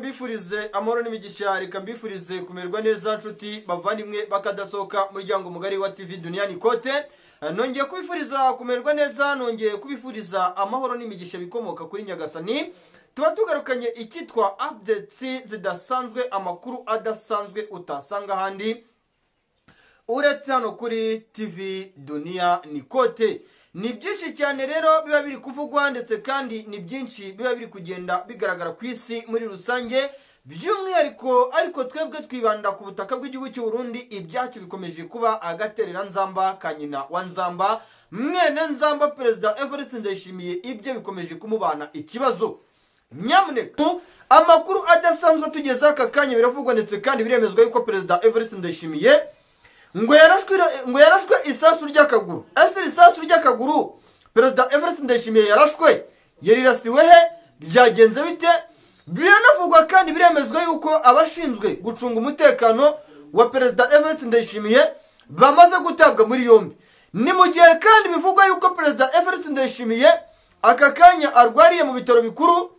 mbifurize amahoro n'imigisha, reka mbifurize kumererwa neza nshuti bavandimwe bakadasohoka muryango mugari wa TV Dunia ni Kote. Nongeye kubifuriza kumererwa neza, nongeye kubifuriza amahoro n'imigisha bikomoka kuri Nyagasani. Tuba tugarukanye ikitwa updates zidasanzwe, amakuru adasanzwe utasanga handi uretse hano kuri TV Dunia ni Kote. Ni byinshi cyane rero biba biri kuvugwa, ndetse kandi ni byinshi biba biri kugenda bigaragara ku isi muri rusange, by'umwihariko ariko twebwe twibanda ku butaka bw'igihugu cy'u Burundi. Ibyacu bikomeje kuba agaterera nzamba ka nyina wa nzamba, mwene nzamba Perezida Evariste Ndayishimiye, ibyo bikomeje kumubana ikibazo. Nyamuneka amakuru adasanzwe tugeze aka kanya biravugwa, ndetse kandi biremezwa yuko Perezida Evariste Ndayishimiye ngo yarashwe isasu ry'akaguru. Ese isasu ry'akaguru Perezida Evariste Ndayishimiye yarashwe yarirasiwe he? Byagenze bite? Biranavugwa kandi biremezwa yuko abashinzwe gucunga umutekano wa Perezida Evariste Ndayishimiye bamaze gutabwa muri yombi. Ni mu gihe kandi bivugwa yuko Perezida Evariste Ndayishimiye aka kanya arwariye mu bitaro bikuru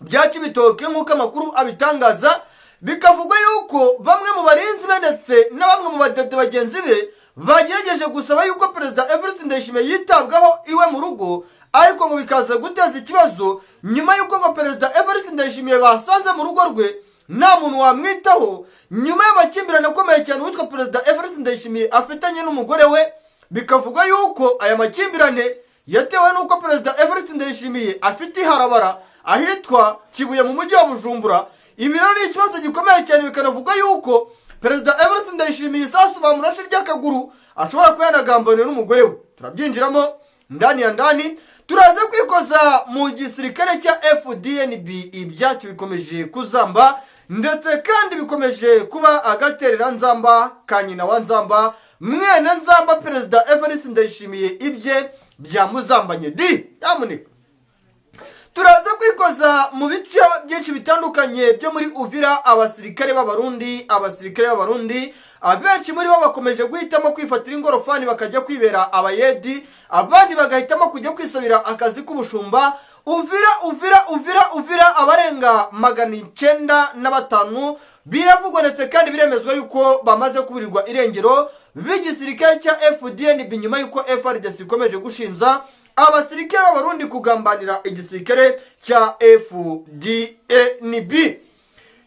bya Cibitoke nk'uko amakuru abitangaza. Bikavugwa yuko bamwe mu barinzi be ndetse na bamwe mu badede bagenzi be bagerageje gusaba yuko Perezida Evariste Ndayishimiye yitabwaho iwe mu rugo, ariko ngo bikaza guteza ikibazo nyuma yuko ngo Perezida Evariste Ndayishimiye basanze mu rugo rwe nta muntu wamwitaho, nyuma y'amakimbirane akomeye cyane witwa Perezida Evariste Ndayishimiye afitanye n'umugore we. Bikavugwa yuko aya makimbirane yatewe n'uko Perezida Evariste Ndayishimiye afite iharabara ahitwa Kibuye mu mujyi wa Bujumbura. Ibi rero ni ikibazo gikomeye cyane, bikanavuga yuko Perezida Evariste Ndayishimiye isasu bamurashe ry'akaguru ashobora kuba yanagambaniwe n'umugore we. Turabyinjiramo ndani ya ndani, turaza kwikoza mu gisirikare cya FDNB. Ibyacu bikomeje kuzamba, ndetse kandi bikomeje kuba agaterera nzamba ka nyina wa nzamba, mwene nzamba Perezida Evariste Ndayishimiye, ibye byamuzambanye Nyamuneka turaza kwikoza mu bice byinshi bitandukanye byo muri Uvira. Abasirikare b'abarundi abenshi muri bo bakomeje guhitamo kwifatira ingorofani bakajya kwibera abayedi, abandi bagahitamo kujya kwisabira akazi k'ubushumba. Uvira abarenga 905 biravugwa, ndetse kandi biremezwa yuko bamaze kuburirwa irengero b'igisirikare cya FDNB nyuma yuko FARDC ikomeje gushinza abasirikare b'abarundi kugambanira igisirikare cya FDNB.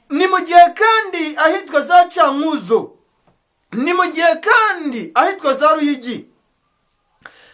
Ni mu gihe kandi ahitwa za Cankuzo, ni mu gihe kandi ahitwa za Ruyigi,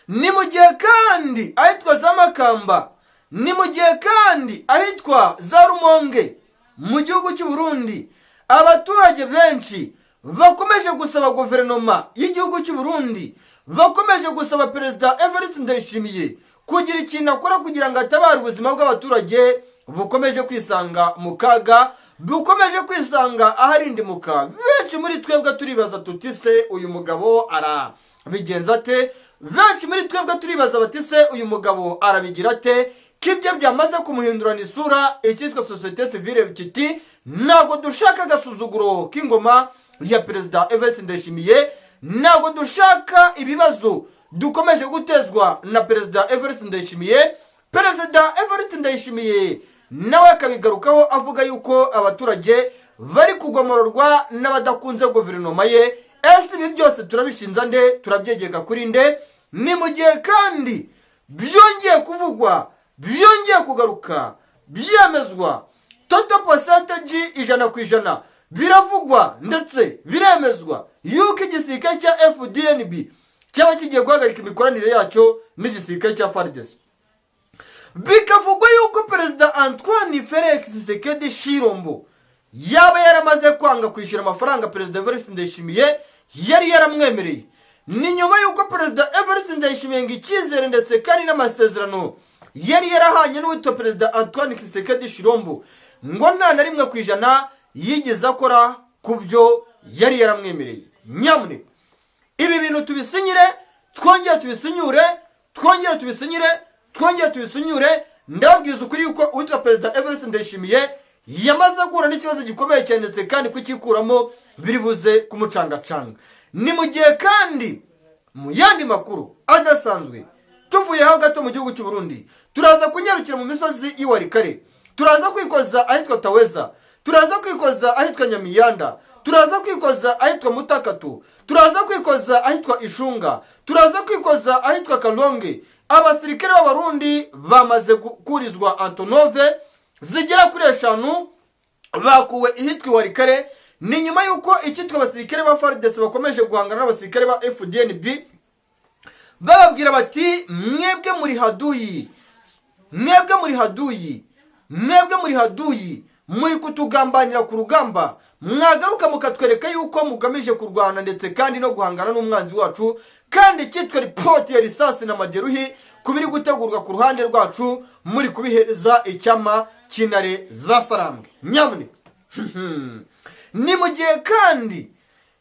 ni mu gihe kandi ahitwa za Makamba, ni mu gihe kandi ahitwa za Rumonge mu gihugu cy'u Burundi, abaturage benshi bakomeje gusaba guverinoma y'igihugu cy'u Burundi, bakomeje gusaba Perezida Evariste Ndayishimiye kugira ikintu akora kugira ngo atabare ubuzima bw'abaturage bukomeje kwisanga mu kaga, bukomeje kwisanga aharindimuka. Benshi muri twebwe turibaza tuti se uyu mugabo arabigenza ate? Benshi muri twebwe turibaza bati se uyu mugabo arabigira ate? Kibyo byamaze kumuhindurana isura. Icyitwa societe civile kiti ntago dushaka agasuzuguro k'ingoma ya Perezida Evariste Ndayishimiye, ntago dushaka ibibazo dukomeje gutezwa na Perezida Evariste Ndayishimiye. Perezida Evariste Ndayishimiye nawe akabigarukaho avuga yuko abaturage bari kugomororwa n'abadakunze guverinoma ye. Ese ibi byose turabishinza nde? Turabyegeka kuri nde? Ni mu gihe kandi byongeye kuvugwa, byongeye kugaruka, byemezwa total percentage 100%. Biravugwa ndetse biremezwa yuko igisirikare cya FDNB cyaba kigiye guhagarika imikoranire yacyo n'igisirikare cya FARDC. Bikavugwa yuko Perezida Antoine Felix Tshisekedi Tshilombo yaba yaramaze kwanga kwishyura amafaranga Perezida Evariste Ndayishimiye yari yaramwemereye. Ni nyuma yuko Perezida Evariste Ndayishimiye ngo icyizere ndetse kandi n'amasezerano yari yarahanye n'uwitwa Perezida Antoine Tshisekedi Tshilombo ngo nta na rimwe kwijana yigeze akora ku byo yari yaramwemereye. Nyamuneka ibi bintu tubisinyire, twongere tubisinyure. Ndababwiza ukuri yuko uwitwa Perezida Evariste Ndayishimiye yamaze guhura n'ikibazo gikomeye cyane, ndetse kandi kukikuramo biri buze kumucangacanga. Ni mu gihe kandi mu yandi makuru adasanzwe tuvuyeho gato mu gihugu cy'u Burundi, turaza kunyarukira mu misozi y'Iwarikare turaza kwikoza ahitwa Taweza, turaza kwikoza ahitwa Nyamiyanda, turaza kwikoza ahitwa Mutakatu, turaza kwikoza ahitwa Ishunga, turaza kwikoza ahitwa Kalonge. Abasirikare b'abarundi bamaze kurizwa Antonove zigera kuri 5 bakuwe ihitwa Warikare. Ni nyuma yuko icyitwa abasirikare ba FARDC bakomeje guhangana n'abasirikare ba FDNB, bababwira bati mwebwe muri haduyi, mwebwe muri haduyi, mwebwe muri haduyi, muri kutugambanira ku rugamba, mwagaruka mukatwereka yuko mugamije kurwana ndetse kandi no guhangana n'umwanzi wacu, kandi cyitwa report ya risasi na majeruhi kubiri gutegurwa ku ruhande rwacu, muri kubihereza icyama kinare za Sarambwe. Nyamuneka ni mu gihe kandi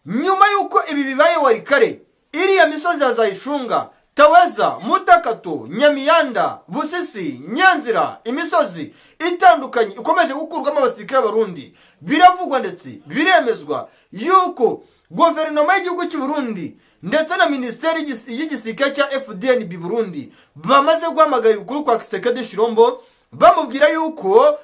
nyuma yuko ibi bibaye Warikare, iriya misozi ya Zayishunga, Taweza, Mutakatu, Nyamiyanda, Busisi, Nyanzira, imisozi itandukanye ikomeje gukurwamo abasirikare b'Abarundi, biravugwa ndetse biremezwa yuko guverinoma y'igihugu cy'u Burundi ndetse na ministeri y'igisirikare cya FDNB Burundi bamaze guhamagara ibukuru kwa Kisekedi Shirombo, bamubwira yuko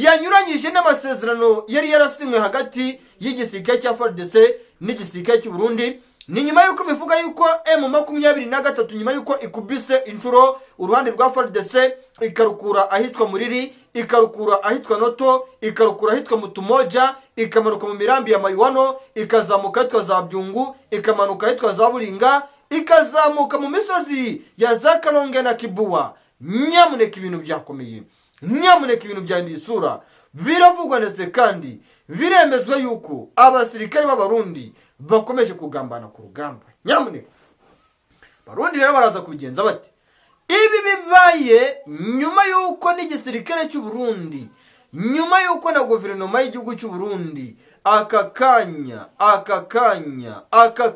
yanyuranyije n'amasezerano yari yarasinywe hagati y'igisirikare cya FARDC n'igisirikare cy'u Burundi. Ni nyuma yuko bivuga yuko M23 nyuma yuko ikubise inshuro uruhande rwa FARDC ikarukura ahitwa Muriri, ikarukura ahitwa Noto, ikarukura ahitwa Mutumoja, ikamanuka mu mirambi ya Mayuano, ikazamuka ahitwa za Byungu, ikamanuka ahitwa za Buringa, ikazamuka mu misozi ya za Kalonge na Kibuwa. Nyamuneka ibintu byakomeye, nyamuneka ibintu byahinduye isura. Biravugwa ndetse kandi biremezwa yuko abasirikare b'Abarundi bakomeje kugambana ku rugamba. Nyamuneka Barundi rero baraza kubigenza bati, ibi bibaye nyuma yuko n'igisirikare cy'u Burundi, nyuma yuko na guverinoma y'igihugu cy'u Burundi aka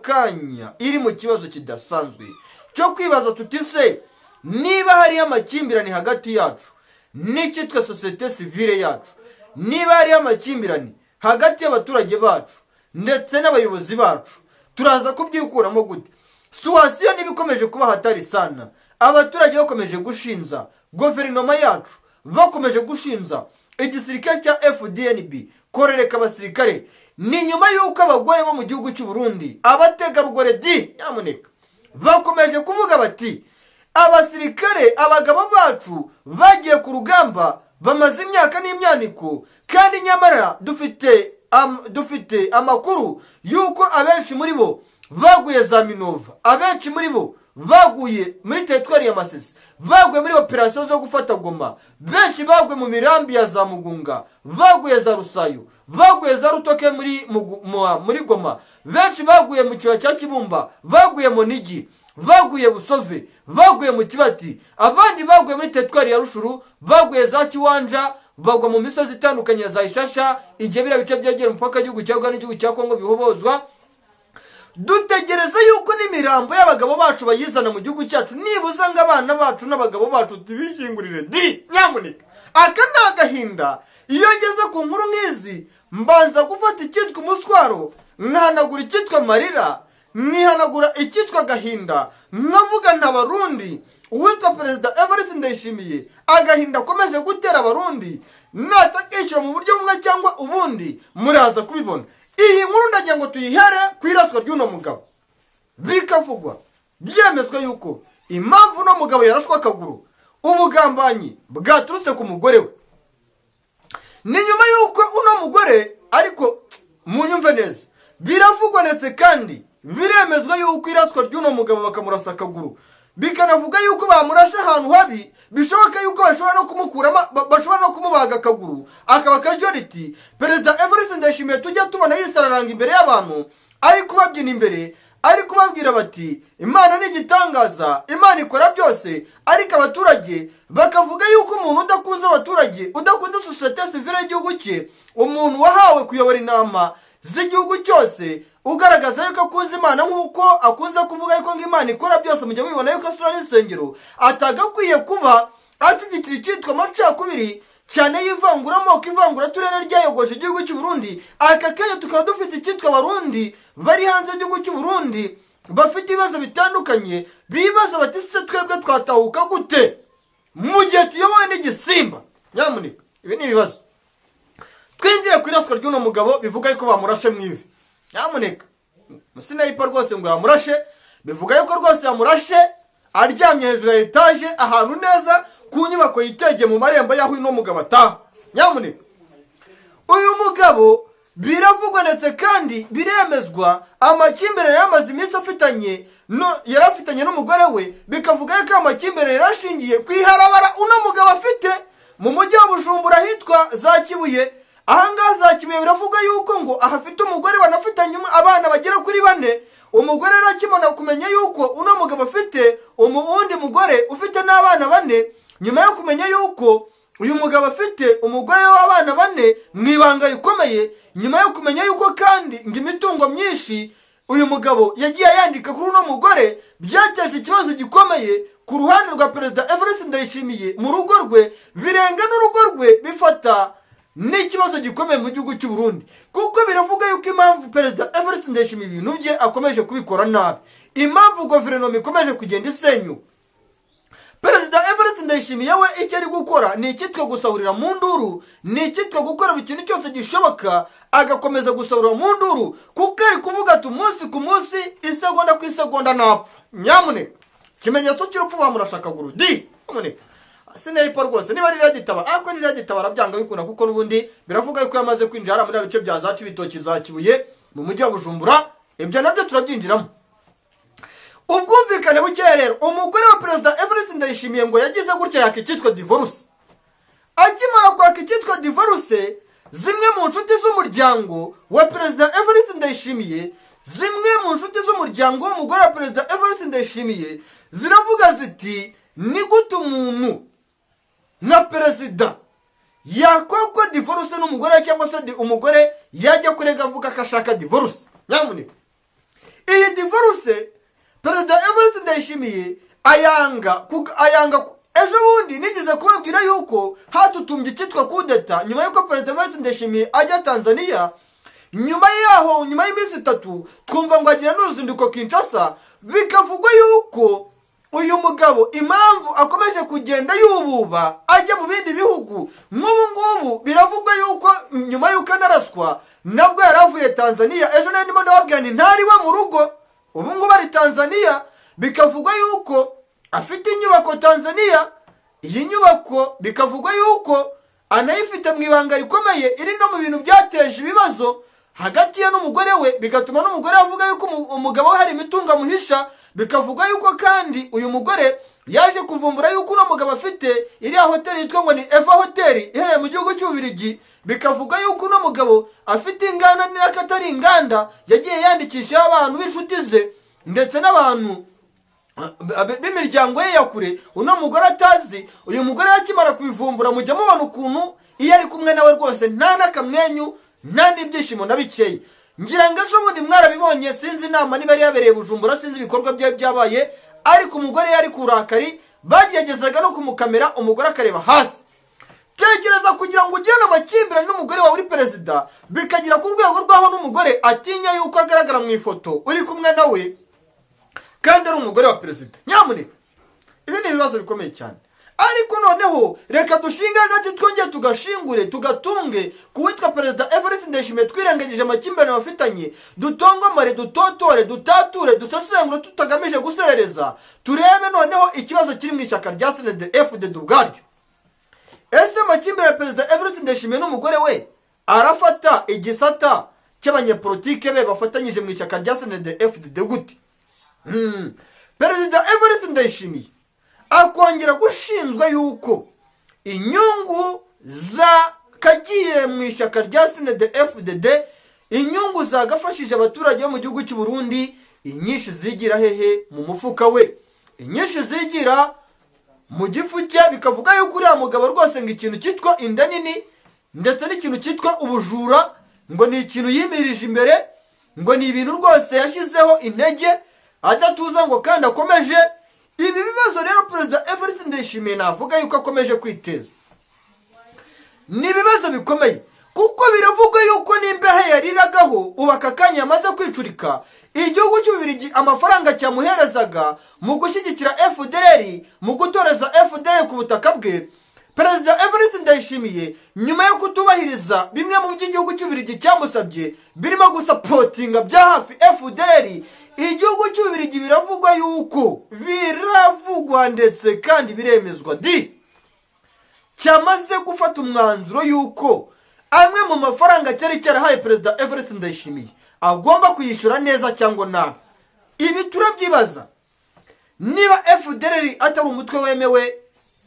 kanya iri mu kibazo kidasanzwe cyo kwibaza tutise niba hari amakimbirane hagati yacu n'icyitwa societe civile yacu, niba hari amakimbirane hagati y'abaturage bacu ndetse n'abayobozi bacu, turaza kubyikuramo gute? Situation nibikomeje kuba hatari sana, abaturage bakomeje gushinza guverinoma yacu, bakomeje gushinza igisirikare cya FDNB korereka abasirikare. Ni nyuma yuko abagore bo mu gihugu cy'u Burundi, abategarugori nyamuneka bakomeje kuvuga bati, abasirikare abagabo bacu bagiye ku rugamba bamaze imyaka n'imyaniko, kandi nyamara dufite amakuru yuko abenshi muri bo baguye za Minova, abenshi muri bo baguye muri teritwari ya Masisi, baguye muri operasiyo zo gufata Goma, benshi baguye mu mirambi ya za Mugunga, baguye za Rusayo, baguye za Rutoke muri Goma, benshi baguye mu kibaya cya Kibumba, baguye mu Nigi, baguye Busove, baguye mu Kibati, abandi baguye muri teritwari ya Rushuru, baguye za Kiwanja, bagwa mu misozi itandukanye za Ishasha, igihe bira bice byegera umupaka w'igihugu cya Uganda n'igihugu cya Kongo bihobozwa. Dutegereza yuko n'imirambo y'abagabo bacu bayizana mu gihugu cyacu, nibuza ngo abana bacu n'abagabo bacu tubishingurire. Nyamuneka aka nagahinda. Iyo ngeze ku nkuru nk'izi mbanza gufata icyitwa umuswaro, nkahanagura icyitwa marira, nkihanagura icyitwa gahinda, nkavuga n'Abarundi uwitwa Perezida Evariste Ndayishimiye agahinda akomeje gutera Abarundi natakishyura mu buryo bumwe cyangwa ubundi muraza kubibona. Iyi nkuru ndagira ngo tuyihere ku iraswa ry'uno mugabo, bikavugwa byemezwa yuko impamvu uno mugabo yarashwe akaguru, ubugambanyi bwaturutse ku mugore we. Ni nyuma yuko uno mugore, ariko munyumve neza, biravugwa ndetse kandi biremezwa yuko iraswa ry'uno mugabo bakamurasa akaguru, bikanavuga yuko bamurashe ahantu habi, bishoboka yuko bashobora no kumubaga akaguru akaba casualty. Perezida Evariste Ndayishimiye tujya tubona yisararanga imbere y'abantu, ari kubabyina imbere, ari kubabwira bati Imana ni igitangaza, Imana ikora byose, ariko abaturage bakavuga yuko umuntu udakunze abaturage, udakunze societe civile y'igihugu cye, umuntu wahawe kuyobora inama z'igihugu cyose, ugaragaza yuko akunze Imana nk'uko akunze kuvuga yuko Imana ikora byose, mujya mubibona yuko asura n'insengero, atagakwiye kuba ashyigikira icyitwa amacakubiri cyane y'ivangura amoko, ivangura turere ryayogoje igihugu cy'u Burundi. Aka kanya tukaba dufite icyitwa Abarundi bari hanze y'igihugu cy'u Burundi bafite ibibazo bitandukanye, bibaza bati se twebwe twatahuka gute mu gihe tuyobowe n'igisimba? Nyamuneka ibi ni ibibazo. Twinjire ku iraswa ry'uno mugabo bivuga yuko bamurashe mu ivi. Nyamuneka musinayipa rwose ngo yamurashe, bivuga yuko rwose yamurashe aryamye hejuru ya etaje ahantu neza ku nyubako yitegeye mu marembo y'aho uno mugabo ataha. Nyamuneka uyu mugabo biravugwa ndetse kandi biremezwa amakimbirane yamaze iminsi afitanye yari afitanye n'umugore we, bikavuga yuko amakimbirane yarashingiye ku iharabara uno mugabo afite mu mujyi wa Bujumbura hitwa za Kibuye. Ahangaha za Kibuye biravuga yuko ngo ahafite umugore banafitanye abana bagera kuri 4. Umugore rero akimana kumenya yuko uno mugabo afite uwundi mugore ufite n'abana 4, nyuma yo kumenya yuko uyu mugabo afite umugore w'abana 4 mu ibanga rikomeye, nyuma yo kumenya yuko kandi ngo imitungo myinshi uyu mugabo yagiye yandika kuri uno mugore, byateje ikibazo gikomeye ku ruhande rwa Perezida Evariste Ndayishimiye mu rugo rwe, birenga n'urugo rwe bifata n'ikibazo gikomeye mu gihugu cy'u Burundi, kuko biravuga yuko impamvu Perezida Evariste Ndayishimiye ibintu bye akomeje kubikora nabi, impamvu guverinoma ikomeje kugenda isenyuka. Perezida Evariste Ndayishimiye we icyo ari gukora ni icyitwa gusahurira mu nduru, ni icyitwa gukora ikintu cyose gishoboka agakomeza gusahurira mu nduru, kuko ari kuvuga ati umunsi ku munsi, isegonda ku isegonda napfa. Nyamuneka ikimenyetso cy'urupfu bamurashaka gurudi. Nyamuneka sinayipa rwose niba ari Raditabara, ariko ni Raditabara byanga bikunda, kuko n'ubundi biravuga yuko yamaze kwinjira muri bice bya za Cibitoki za Kibuye mu mujyi wa Bujumbura. Ibyo nabyo turabyinjiramo. Ubwumvikane buke rero, umugore wa Perezida Evariste Ndayishimiye ngo yagize gutya yaka icyitwa divorce. Akimara kwaka icyitwa divorce, zimwe mu nshuti z'umuryango wa Perezida Evariste Ndayishimiye, zimwe mu nshuti z'umuryango w'umugore wa Perezida Evariste Ndayishimiye ziravuga ziti, ni gute umuntu nka perezida yakwakwa divorce n'umugore, cyangwa se umugore yajya kurega avuga ko ashaka divorce. Nyamuneka iyi divorce Perezida Evariste Ndayishimiye ayanga. Ejo bundi nigeze kubabwira yuko hatutumbye icyitwa kudeta nyuma yuko Perezida Evariste Ndayishimiye ajya Tanzania. Nyuma yaho, nyuma y'iminsi 3 twumva ngo agira n'uruzinduko Kinshasa, bikavugwa yuko uyu mugabo impamvu akomeje kugenda yububa ajya mu bindi bihugu. Nk'ubu ngubu biravugwa yuko nyuma yuko anaraswa nabwo yaravuye Tanzania. Ejo nari ndimo ndababwira ni ntari we mu rugo, ubu ngubu ari Tanzania. Bikavugwa yuko afite inyubako Tanzania. Iyi nyubako bikavugwa yuko anayifite mu ibanga rikomeye, iri no mu bintu byateje ibibazo hagati ye n'umugore we, bigatuma n'umugore avuga yuko umugabo we hari imitungo amuhisha. Bikavuga yuko kandi uyu mugore yaje kuvumbura yuko uno mugabo afite iriya hoteli yitwa ngo ni Eva Hotel iherereye mu gihugu cy'Ububirigi. Bikavuga yuko uno mugabo afite inganda n'akatari inganda yagiye yandikisha abantu b'inshuti ze ndetse n'abantu b'imiryango ye ya kure uno mugore atazi. Uyu mugore akimara kubivumbura mujya mubona ukuntu iyo ari kumwe nawe rwose nta n'akamwenyu nta n'ibyishimo na bikeya. Ngira ngo ejo bundi mwarabibonye, sinzi inama niba yari yabereye Bujumbura, sinzi ibikorwa bye byabaye, ariko umugore yari kurakari, bageragezaga no kumukamera umugore akareba hasi. Tekereza kugira ngo ugirane amakimbirane n'umugore wawe uri perezida, bikagira ku rwego rw'aho n'umugore atinya yuko agaragara mu ifoto uri kumwe nawe kandi ari umugore wa perezida. Nyamuneka ibi ni ibibazo bikomeye cyane. Ariko noneho reka dushinga hagati, twongeye tugashingure tugatunge kuwitwa Perezida Evariste Ndayishimiye, twirengagije amakimbirane bafitanye, dutongomare, dutotore, dutature, dusesengure tutagamije guserereza, turebe noneho ikibazo kiri mu ishyaka rya CNDD-FDD ubwaryo. Ese amakimbirane Perezida Evariste Ndayishimiye n'umugore we arafata igisata cy'abanyepolitike be bafatanyije mu ishyaka rya CNDD-FDD gute? Perezida Evariste Ndayishimiye akongera gushinzwa yuko inyungu zakagiye mu ishyaka rya CNDD-FDD, inyungu zagafashije abaturage bo mu gihugu cy'u Burundi, inyinshi zigira hehe? Mu mufuka we, inyinshi zigira mu gifu cye. Bikavuga yuko uriya mugabo rwose ngo ikintu cyitwa inda nini ndetse n'ikintu cyitwa ubujura ngo ni ikintu yimirije imbere, ngo ni ibintu rwose yashyizeho intege adatuza ngo kandi akomeje. Ibi bibazo rero Perezida Evariste Ndayishimiye navuga yuko akomeje kwiteza, ni ibibazo bikomeye, kuko biravugwa yuko n'imbehe yariragaho ubu aka kanya yamaze kwicurika. Igihugu cy'Ububirigi amafaranga cyamuherezaga mu gushyigikira FDLR, mu gutoreza FDLR ku butaka bwe, perezida Evariste Ndayishimiye nyuma yo kutubahiriza bimwe mu by'igihugu cy'Ububiligi cyamusabye birimo gusapotinga bya hafi FDLR, igihugu cy'Ububiligi biravugwa ndetse kandi biremezwa cyamaze gufata umwanzuro yuko amwe mu mafaranga cyari cyarahaye perezida Evariste Ndayishimiye agomba kuyishyura neza cyangwa nabi. Ibi turabyibaza, niba FDLR atari umutwe wemewe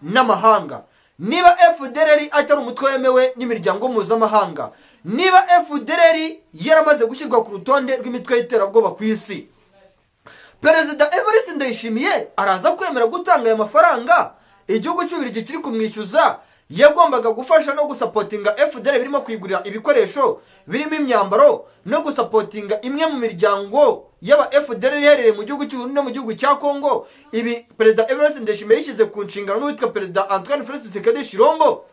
n'amahanga, niba FDLR atari umutwe wemewe n'imiryango mpuzamahanga, niba FDLR yaramaze gushyirwa ku rutonde rw'imitwe y'iterabwoba ku isi, perezida Evariste Ndayishimiye araza kwemera gutanga aya mafaranga igihugu cy'Ububiligi kiri kumwishyuza yagombaga gufasha no gusapotinga FDLR birimo kwigurira ibikoresho birimo imyambaro no gusapotinga imwe mu miryango y'aba FDLR iherereye mu gihugu cy'u no mu gihugu cya Kongo. Ibi perezida Evariste Ndayishimiye yishyize ku nshingano n'uwitwa perezida Antoine Félix Tshisekedi Tshilombo.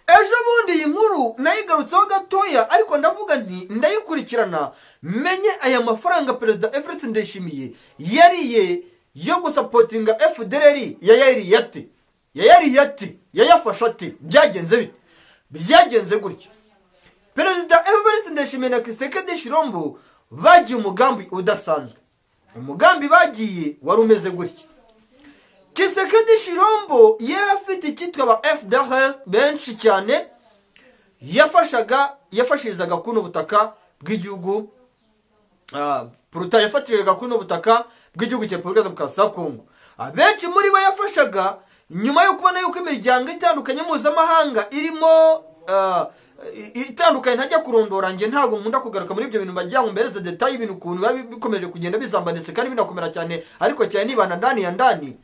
Ejo bundi iyi nkuru nayigarutseho gatoya, ariko ndavuga nti ndayikurikirana menye aya mafaranga perezida Evariste Ndayishimiye yariye yo gusapotinga FDLR yayariye ate yayafasha ate, byagenze bite? Byagenze gutya: perezida Evariste Ndayishimiye na Tshisekedi Tshilombo bagiye umugambi udasanzwe. Umugambi bagiye wari umeze gutya: Tshisekedi Tshilombo yari afite icyitwa ba FDLR benshi cyane yafashirizaga kuno butaka bw'igihugu yafatiraga kuno butaka bw'igihugu cya Repubulika Demokarasi ya Kongo. Abenshi muri bo yafashaga nyuma yo kubona yuko imiryango itandukanye mpuzamahanga irimo itandukanye ntajya kurondora, nge ntabwo nkunda kugaruka muri ibyo bintu bajya mu mbereza detail ibintu ukuntu biba bikomeje kugenda bizambanitse kandi binakomera cyane, ariko cyane nibana ndani ya ndani.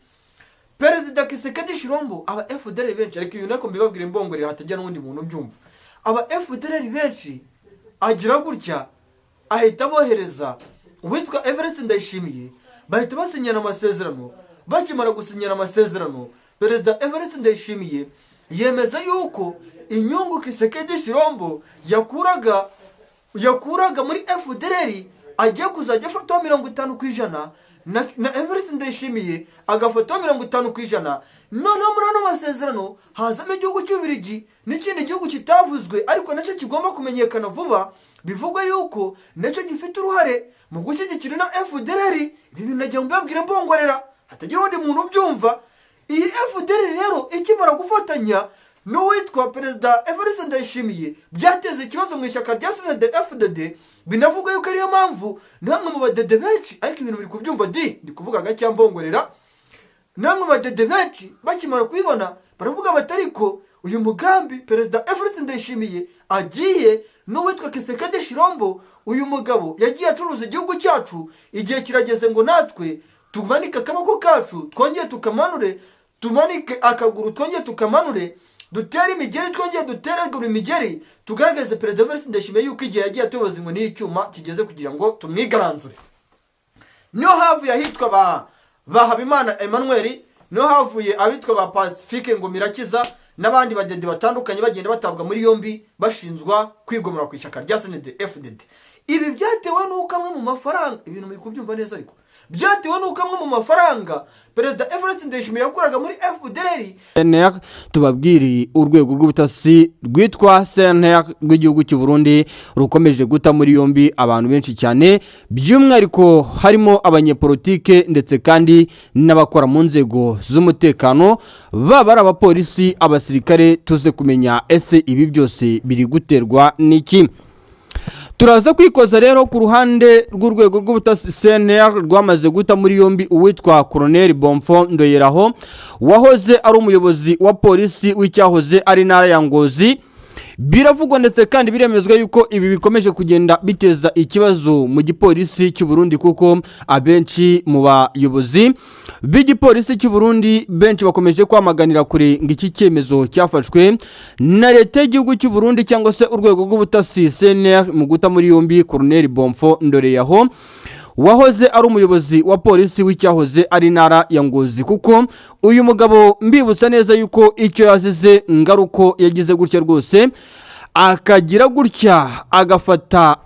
Perezida Tshisekedi Tshilombo aba FDLR benshi, ariko uyu nako mbibabwira imbongorera hatajya n'undi muntu ubyumva, aba FDLR benshi agira gutya ahita bohereza uwitwa Evariste Ndayishimiye, bahita basinyana amasezerano. Bakimara gusinyana amasezerano, perezida Evariste Ndayishimiye yemeza yuko inyungu Tshisekedi Tshilombo yakuraga muri FDLR agiye kuzajya afataho 50% na Evariste Ndayishimiye agafataho 50%. Noneho muri ano masezerano hazamo igihugu cy'Ububiligi n'ikindi gihugu kitavuzwe ariko nacyo kigomba kumenyekana vuba, bivugwa yuko nacyo gifite uruhare mu gushyigikira na FDLR. Ibi bintu nagiye mbabwira mbongorera hatagira undi muntu ubyumva. Iyi FDLR rero ikimara gufatanya n'uwitwa perezida Evariste Ndayishimiye byateze ikibazo mu ishyaka rya CNDD-FDD, binavuga yuko ariyo mpamvu namwe mu badede benshi, ariko ibintu biri kubyumva ndi kuvuga gake mbongorera, namwe mu badede benshi bakimara kubibona baravuga batariko uyu mugambi perezida Evariste Ndayishimiye agiye n'uwitwa Tshisekedi Tshilombo, uyu mugabo yagiye acuruza igihugu cyacu, igihe kirageze ngo natwe tumanike akaboko kacu twongeye tukamanure, tumanike akaguru twongeye tukamanure, dutere imigeri twongeye duteragura imigeri, tugaragaze perezida Evariste Ndayishimiye yuko igihe yagiye atuyoboza ngo n'icyuma kigeze kugira ngo tumwigaranzure. Niyo havuye ahitwa ba Habimana Emmanuel, niyo havuye abitwa ba Pacifique ngo Mirakiza n'abandi badede batandukanye bagenda batabwa muri yombi bashinzwa kwigomera ku ishyaka rya CNDD-FDD. Ibi byatewe n'uko amwe mu mafaranga, ibintu muri kubyumva neza, ariko byatewe n'uko amwe mu mafaranga perezida Evariste Ndayishimiye yakuraga muri FDLR. CNR tubabwiriye urwego rw'ubutasi rwitwa CNR rw'igihugu cy'u Burundi rukomeje guta muri yombi abantu benshi cyane, by'umwihariko harimo abanyepolitike ndetse kandi n'abakora mu nzego z'umutekano, baba ari abapolisi, abasirikare. Tuze kumenya ese ibi byose biri guterwa n'iki. Turaza kwikoza rero ku ruhande rw'urwego rw'ubutasi CNR rwamaze guta muri yombi uwitwa Colonel Bonfo Ndoyeraho, wahoze ari umuyobozi wa polisi w'icyahoze ari ntara ya Ngozi. Biravugwa ndetse kandi biremezwa yuko ibi bikomeje kugenda biteza ikibazo mu gipolisi cy'u Burundi, kuko abenshi mu bayobozi b'igipolisi cy'u Burundi benshi bakomeje kwamaganira kure ngiki cyemezo cyafashwe na leta y'igihugu cy'u Burundi cyangwa se urwego rw'ubutasi CNR mu guta muri yombi Colonel Bonfo Ndoreyaho, wahoze ari umuyobozi wa polisi w'icyahoze ari ntara ya Ngozi. Kuko uyu mugabo mbibutsa neza yuko icyo yazize ngaruko yagize gutya rwose, akagira gutya agafata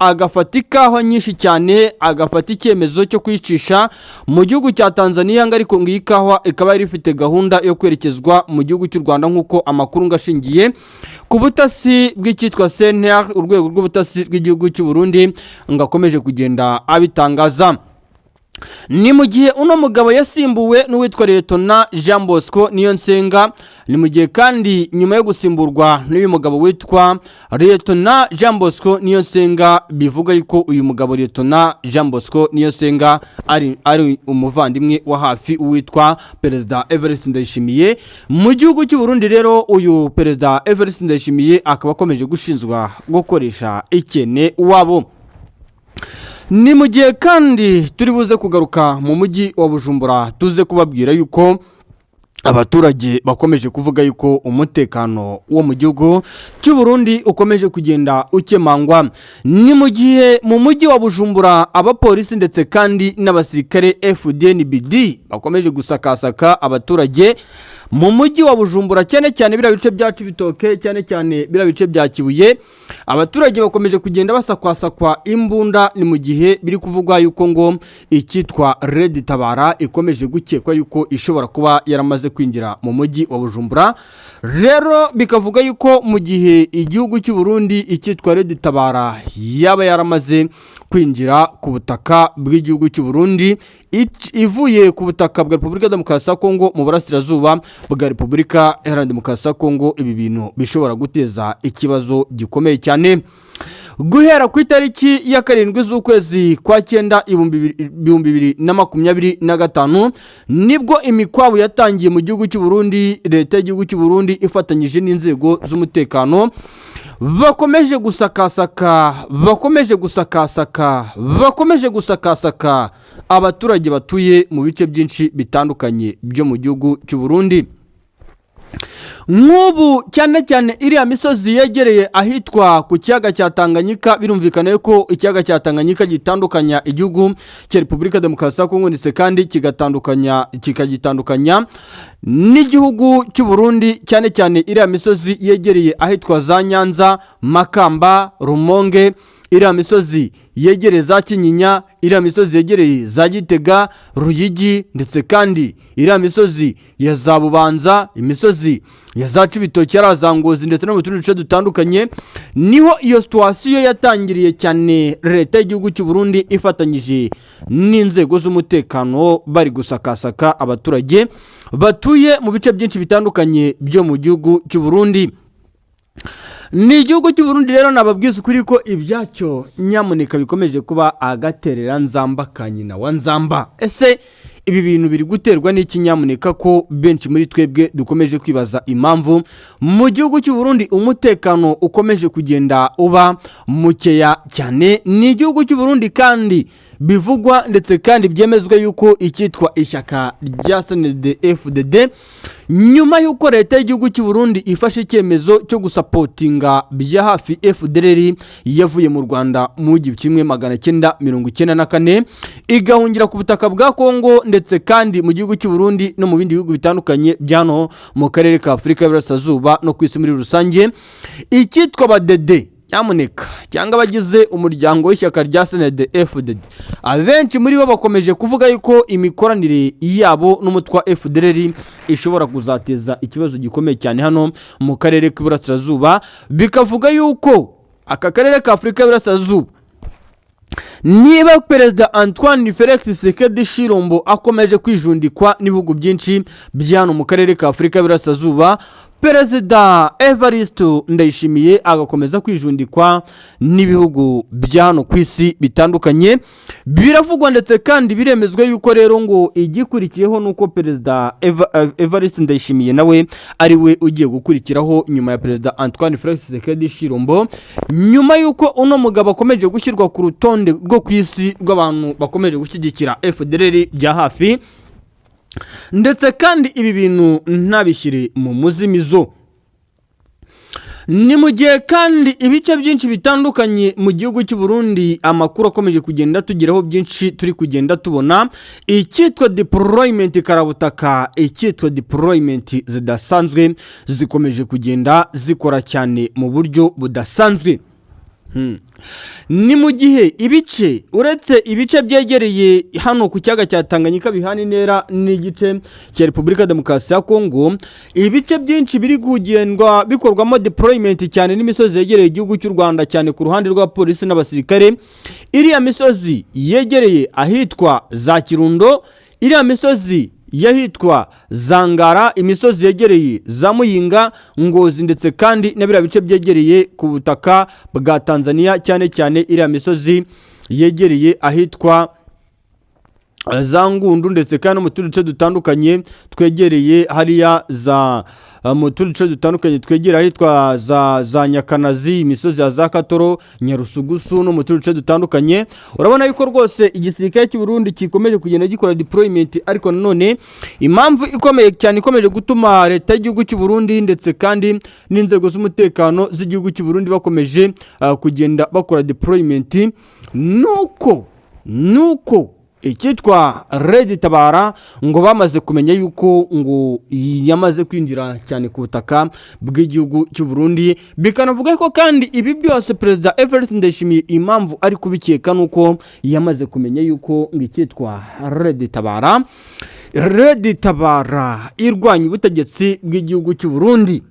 ikawa nyinshi cyane, agafata icyemezo cyo kwicisha mu gihugu cya Tanzania, ariko ngo iyi kawa ikaba yari ifite gahunda yo kwerekezwa mu gihugu cy'u Rwanda nk'uko amakuru ngashingiye ku butasi bw'icyitwa CNR, urwego rw'ubutasi rw'igihugu cy'u Burundi, ngakomeje kugenda abitangaza. Ni mu gihe uno mugabo yasimbuwe n'uwitwa Lieutenant Jean Bosco Niyonsenga, ni mu gihe kandi nyuma yo gusimburwa n'uyu mugabo witwa Lieutenant Jean Bosco Niyonsenga, bivuga yuko uyu mugabo Lieutenant Jean Bosco Niyonsenga ari umuvandimwe wa hafi witwa Perezida Evariste Ndayishimiye mu gihugu cy'u Burundi. Rero uyu Perezida Evariste Ndayishimiye akaba akomeje gushinzwa gukoresha ikene wabo. Ni mu gihe kandi turi buze kugaruka mu mujyi wa Bujumbura, tuze kubabwira yuko abaturage bakomeje kuvuga yuko umutekano wo mu gihugu cy'u Burundi ukomeje kugenda ukemangwa. Ni mu gihe mu mujyi wa Bujumbura abapolisi ndetse kandi n'abasirikare FDNBD bakomeje gusakasaka abaturage mu mujyi wa Bujumbura, cyane cyane bira bice bya Cibitoke, cyane cyane bira bice bya Kibuye. Abaturage bakomeje kugenda basakwasakwa imbunda, ni mu gihe biri kuvugwa yuko ngo icyitwa Red Tabara ikomeje gukekwa yuko ishobora kuba yaramaze kwinjira mu mujyi wa Bujumbura. Rero bikavuga yuko mu gihe igihugu cy'u Burundi icyitwa Red Tabara yaba yaramaze kwinjira ku butaka bw'igihugu cy'u Burundi, ivuye ku butaka bwa Repubulika Demokarasi ya Kongo mu burasirazuba bwa Repubulika Iharanira Demokarasi ya Kongo, ibi bintu bishobora guteza ikibazo gikomeye cyane. Guhera ku itariki ya 7 z'ukwezi kwa 9 2025 nibwo imikwabu yatangiye mu gihugu cy'u Burundi. Leta y'igihugu cy'u Burundi ifatanyije n'inzego z'umutekano bakomeje gusakasaka abaturage batuye mu bice byinshi bitandukanye byo mu gihugu cy'u Burundi. Nk'ubu cyane cyane iriya misozi yegereye ahitwa ku kiyaga cya Tanganyika, birumvikana yuko ikiyaga cya Tanganyika gitandukanya igihugu cya Repubulika Demokarasi ya Kongo ndetse kandi kikagitandukanya n'igihugu cy'u Burundi, cyane cyane iriya misozi yegereye ahitwa za Nyanza, Makamba, Rumonge, iriya misozi yegereye za Kinyinya, iriya misozi yegereye za Gitega, Ruyigi ndetse kandi iriya misozi ya za Bubanza, imisozi ya za Cibitoke, za Ngozi ndetse no mu tundi duce dutandukanye, niho iyo situation yatangiriye cyane. Leta y'igihugu cy'u Burundi ifatanyije n'inzego z'umutekano bari gusakasaka abaturage batuye mu bice byinshi bitandukanye byo mu gihugu cy'u Burundi. Ni igihugu cy'u Burundi rero nababwiza ukuri ko ibyacyo nyamuneka bikomeje kuba agaterera nzamba ka nyina wa nzamba. Ese ibi bintu biri guterwa n'iki nyamuneka ko benshi muri twebwe dukomeje kwibaza impamvu mu gihugu cy'u Burundi umutekano ukomeje kugenda uba mukeya cyane? Ni igihugu cy'u Burundi kandi bivugwa ndetse kandi byemezwa yuko icyitwa ishyaka rya CNDD-FDD nyuma yuko leta y'igihugu cy'u Burundi ifashe icyemezo cyo gusapotinga bya hafi FDLR yavuye mu Rwanda mu 1994 igahungira ku butaka bwa Kongo ndetse kandi mu gihugu cy'u Burundi no mu bindi bihugu bitandukanye byano mu karere ka Afurika y'Iburasirazuba no kwisi muri rusange. Icyitwa badede nyamuneka cyangwa bagize umuryango w'ishyaka rya CNDD-FDD, abenshi muri bo bakomeje kuvuga yuko imikoranire yabo n'umutwa FDLR ishobora kuzateza ikibazo gikomeye cyane hano mu karere k'Iburasirazuba. Bikavuga yuko aka karere ka Afurika y'Iburasirazuba, niba Perezida Antoine Felix Tshisekedi Tshilombo akomeje kwijundikwa n'ibihugu byinshi byano mu karere ka Afurika y'Iburasirazuba, Perezida Evariste Ndayishimiye agakomeza kwijundikwa n'ibihugu byano ku isi bitandukanye. Biravugwa ndetse kandi biremezwa yuko rero ngo igikurikiyeho nuko Perezida Evariste Ndayishimiye nawe ari we ugiye gukurikiraho nyuma ya Perezida Antoine Felix Tshisekedi Tshilombo, nyuma yuko uno mugabo akomeje gushyirwa ku rutonde rwo ku isi rw'abantu bakomeje gushyigikira FDLR bya hafi. Ndetse kandi ibi bintu ntabishyire mu muzimizo. ni mu gihe kandi ibice byinshi bitandukanye mu gihugu cy'u Burundi amakuru akomeje kugenda tugeraho byinshi turi kugenda tubona icyitwa deployment karabutaka, icyitwa deployment zidasanzwe zikomeje kugenda zikora cyane mu buryo budasanzwe. Ni mu gihe ibice uretse ibice byegereye hano ku cyaga cya Tanganyika bihana intera n'igice cya Repubulika Demokarasi ya Kongo, ibice byinshi biri kugendwa bikorwamo deployment cyane n'imisozi yegereye igihugu cy'u Rwanda cyane ku ruhande rwa polisi n'abasirikare. Iriya misozi yegereye ahitwa za Kirundo, iriya misozi yahitwa Zangara, imisozi yegereye za Muyinga, Ngozi ndetse kandi n'abira bice byegereye ku butaka bwa Tanzania cyane cyane iriya misozi yegereye ahitwa za Ngundu ndetse kandi mu tuduce dutandukanye twegereye hariya za mu tuduce dutandukanye twegera ahitwa za Nyakanazi, imisozi ya za Katoro, Nyarusugusu no mu tuduce dutandukanye. Urabona yuko rwose igisirikare cy'u Burundi kikomeje kugenda gikora deployment, ariko nanone impamvu ikomeye cyane ikomeje gutuma leta y'igihugu cy'u Burundi ndetse kandi n'inzego z'umutekano z'igihugu cy'u Burundi bakomeje kugenda bakora deployment nuko icyitwa Red Tabara ngo bamaze kumenya yuko ngo yamaze kwinjira cyane ku butaka bw'igihugu cy'u Burundi. Bikanavuga ko kandi ibi byose Perezida Evariste Ndayishimiye impamvu ari kubikeka nuko yamaze kumenya yuko ngo icyitwa Red Tabara irwanya ubutegetsi bw'igihugu cy'u Burundi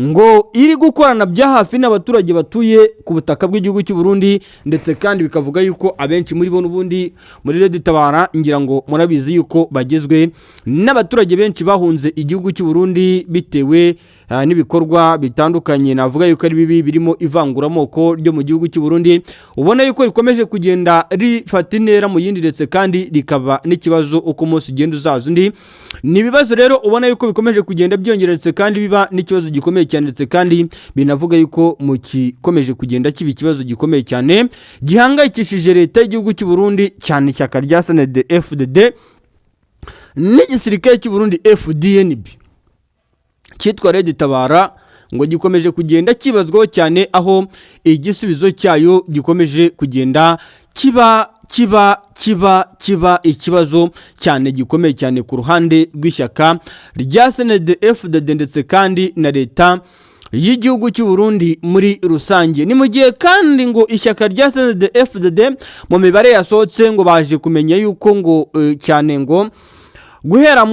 ngo iri gukorana bya hafi n'abaturage batuye ku butaka bw'igihugu cy'u Burundi, ndetse kandi bikavuga yuko abenshi muri bo n'ubundi muri Red Tabara ngira ngo murabizi yuko bagizwe n'abaturage benshi bahunze igihugu cy'u Burundi bitewe n'ibikorwa bitandukanye navuga yuko ari bibi birimo ivanguramoko ryo mu gihugu cy'u Burundi. Ubona yuko rikomeje kugenda rifata intera mu yindi ndetse kandi rikaba n'ikibazo uko umunsi ugenda uzaza undi. Ni ibibazo rero ubona yuko bikomeje kugenda byongeretse kandi biba n'ikibazo gikomeye cyane, ndetse kandi binavuga yuko mu kikomeje kugenda kiba ikibazo gikomeye cyane gihangayikishije leta y'igihugu cy'u Burundi cyane ishyaka rya CNDD-FDD n'igisirikare cy'u Burundi FDNB cyitwa Red Tabara ngo gikomeje kugenda kibazwaho cyane, aho igisubizo cyayo gikomeje kugenda kiba ikibazo cyane gikomeye cyane ku ruhande rw'ishyaka rya CNDD-FDD ndetse kandi na leta y'igihugu cy'u Burundi muri rusange. Ni mu gihe kandi ngo ishyaka rya CNDD-FDD mu mibare yasohotse ngo baje kumenya yuko ngo cyane ngo guhera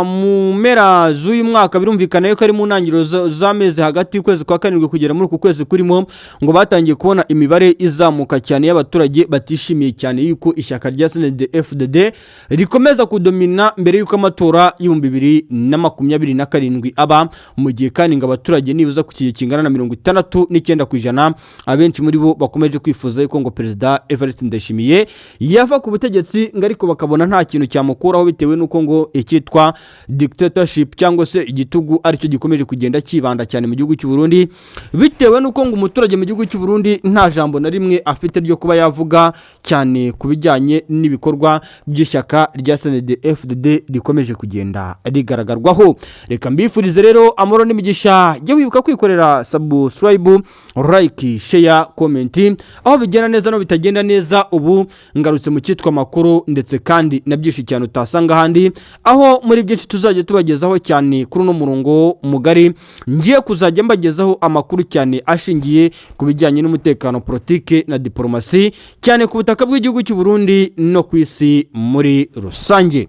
mu mpera z'uyu mwaka birumvikana yuko ari mu ntangiriro z'amezi hagati y'ukwezi kwa karindwi kugera muri uku kwezi kurimo ngo batangiye kubona imibare izamuka cyane y'abaturage batishimiye cyane yuko ishyaka rya CNDD-FDD rikomeza kudomina mbere y'uko amatora y'ibihumbi 2027 aba, mu gihe kandi ngo abaturage nibuza ku kigero kingana na 69% abenshi muri bo bakomeje kwifuza yuko ngo Perezida Evariste Ndayishimiye yava ku butegetsi, ngo ariko bakabona nta kintu cyamukuraho bitewe n'uko ngo icyitwa dictatorship cyangwa se igitugu aricyo gikomeje kugenda kibanda cyane mu gihugu cy'u Burundi, bitewe n'uko ngo umuturage mu gihugu cy'u Burundi nta jambo na rimwe afite ryo kuba yavuga cyane ku bijyanye n'ibikorwa by'ishyaka rya CNDD-FDD rikomeje kugenda rigaragarwaho. Reka mbifurize rero amahoro n'imigisha, jya wibuka kwikorera subscribe, like, share, comment aho bigenda neza no bitagenda neza. Ubu ngarutse mu cyitwa makuru ndetse kandi na byinshi cyane utasanga handi, aho muri byinshi tuzajya tubagezaho cyane kuri uno murongo mugari ngiye kuzajya mbagezaho amakuru cyane ashingiye ku bijyanye n'umutekano, politike na diplomasi cyane ku butaka bw'igihugu cy'u Burundi no ku isi muri rusange.